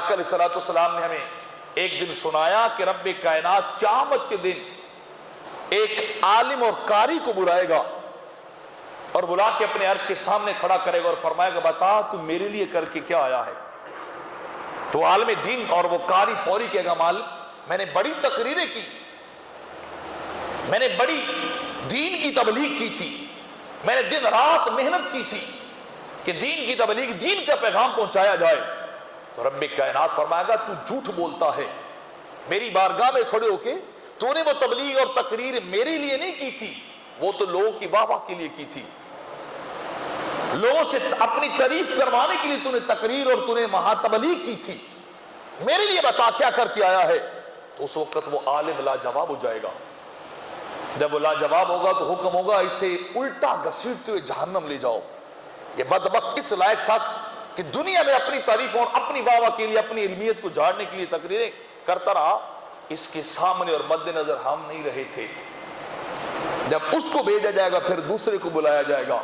آقا علیہ السلام نے ہمیں ایک دن سنایا کہ رب کائنات قیامت کے دن ایک عالم اور قاری کو بلائے گا اور بلا کے اپنے عرش کے سامنے کھڑا کرے گا اور فرمائے گا بتا تو میرے لیے کر کے کیا آیا ہے؟ تو عالم دین اور وہ قاری فوری کہے گا مالک میں نے بڑی تقریریں کی، میں نے بڑی دین کی تبلیغ کی تھی، میں نے دن رات محنت کی تھی کہ دین کی تبلیغ، دین کا پیغام پہنچایا جائے۔ تو رب کائنات فرمائے گا تو جھوٹ بولتا ہے، میری بارگاہ میں کھڑے ہو کے تو نے وہ تبلیغ اور تقریر میرے لیے نہیں کی تھی، وہ تو لوگوں کی واہ واہ کے لیے کی تھی، لوگوں سے اپنی تعریف کروانے کے لیے تو نے تقریر اور تو نے وہاں تبلیغ کی تھی، میرے لیے بتا کیا کر کے آیا ہے؟ تو اس وقت وہ عالم لاجواب ہو جائے گا۔ جب وہ لاجواب ہوگا تو حکم ہوگا اسے الٹا گھسیٹتے ہوئے جہنم لے جاؤ۔ یہ بدبخت اس لائق تھا کہ دنیا میں اپنی تعریفوں اور اپنی واہ واہ کے لیے، اپنی علمیت کو جھاڑنے کے لیے تقریریں کرتا رہا، اس کے سامنے اور مد نظر ہم نہیں رہے تھے۔ جب اس کو بھیجا جائے گا پھر دوسرے کو بلایا جائے گا،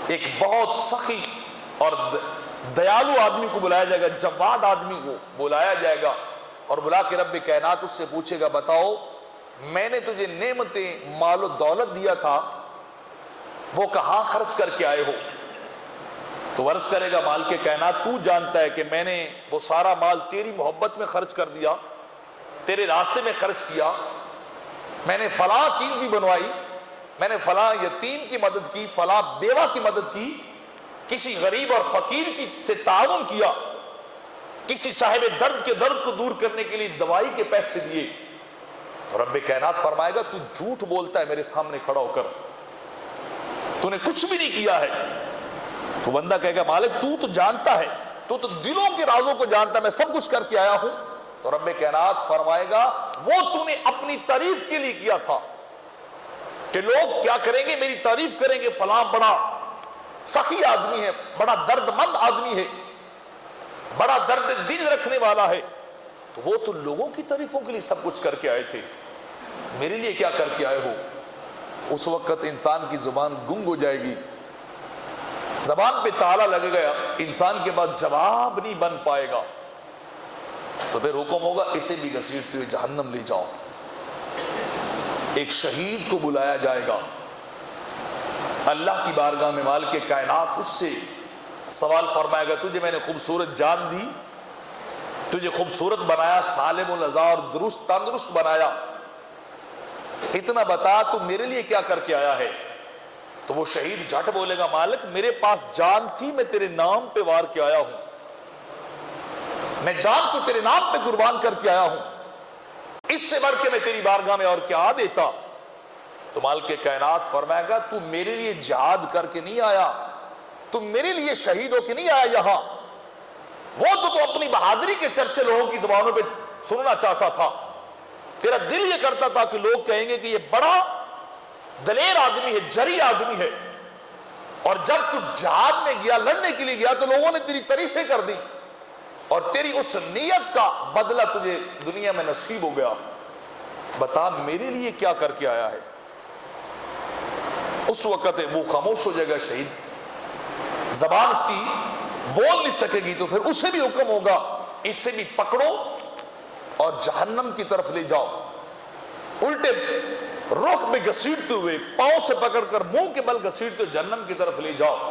ایک بہت سخی اور دیالو آدمی کو بلایا جائے گا، جواد آدمی کو بلایا جائے گا اور بلا کے رب کائنات اس سے پوچھے گا بتاؤ میں نے تجھے نعمتیں مال و دولت دیا تھا وہ کہاں خرچ کر کے آئے ہو؟ تو عرض کرے گا مال کے کائنات تو جانتا ہے کہ میں نے وہ سارا مال تیری محبت میں خرچ کر دیا، تیرے راستے میں خرچ کیا، میں نے فلاں چیز بھی بنوائی، میں نے فلاں یتیم کی مدد کی، فلاں بیوہ کی مدد کی، کسی غریب اور فقیر کی سے تعاون کیا، کسی صاحب درد کے درد کو دور کرنے کے لیے دوائی کے پیسے دیے۔ رب کائنات فرمائے گا تو جھوٹ بولتا ہے میرے سامنے کھڑا ہو کر، تو نے کچھ بھی نہیں کیا ہے۔ تو بندہ کہے گا مالک تو جانتا ہے، تو دلوں کے رازوں کو جانتا ہے، میں سب کچھ کر کے آیا ہوں۔ تو رب کائنات فرمائے گا وہ تو نے اپنی تعریف کے لیے کیا تھا کہ لوگ کیا کریں گے، میری تعریف کریں گے، فلاں بڑا سخی آدمی ہے، بڑا درد مند آدمی ہے، بڑا درد دل رکھنے والا ہے۔ تو وہ تو لوگوں کی تعریفوں کے لیے سب کچھ کر کے آئے تھے، میرے لیے کیا کر کے آئے ہو؟ اس وقت انسان کی زبان گنگ ہو جائے گی، زبان پہ تالا لگے گا، انسان کے بعد جواب نہیں بن پائے گا۔ تو پھر حکم ہوگا اسے بھی گھسیٹتے ہوئے جہنم لے جاؤ۔ ایک شہید کو بلایا جائے گا اللہ کی بارگاہ میں، مالک کے کائنات اس سے سوال فرمائے گا تجھے میں نے خوبصورت جان دی، تجھے خوبصورت بنایا، سالم العزا اور درست تندرست بنایا، اتنا بتا تو میرے لیے کیا کر کے آیا ہے؟ تو وہ شہید جھٹ بولے گا مالک میرے پاس جان تھی، میں تیرے نام پہ وار کے آیا ہوں، میں جان کو تیرے نام پہ قربان کر کے آیا ہوں، اس سے بڑھ کے میں تیری بارگاہ میں اور کیا دیتا؟ تو مالک کائنات فرمائے گا تو میرے لیے جہاد کر کے نہیں آیا، تو میرے لیے شہید ہو کے نہیں آیا یہاں، وہ تو اپنی بہادری کے چرچے لوگوں کی زبانوں پہ سننا چاہتا تھا، تیرا دل یہ کرتا تھا کہ لوگ کہیں گے کہ یہ بڑا دلیر آدمی ہے، جری آدمی ہے، اور جب تو جہاد میں گیا، لڑنے کے لیے گیا تو لوگوں نے تیری تعریفیں کر دی اور تیری اس نیت کا بدلہ تجھے دنیا میں نصیب ہو گیا، بتا میرے لیے کیا کر کے آیا ہے؟ اس وقت وہ خاموش ہو جائے گا شہید، زبان اس کی بول نہیں سکے گی، تو پھر اسے بھی حکم ہوگا اسے بھی پکڑو اور جہنم کی طرف لے جاؤ، الٹے رخ میں گھسیٹتے ہوئے، پاؤں سے پکڑ کر منہ کے بل گھسیٹتے ہوئے جہنم کی طرف لے جاؤ۔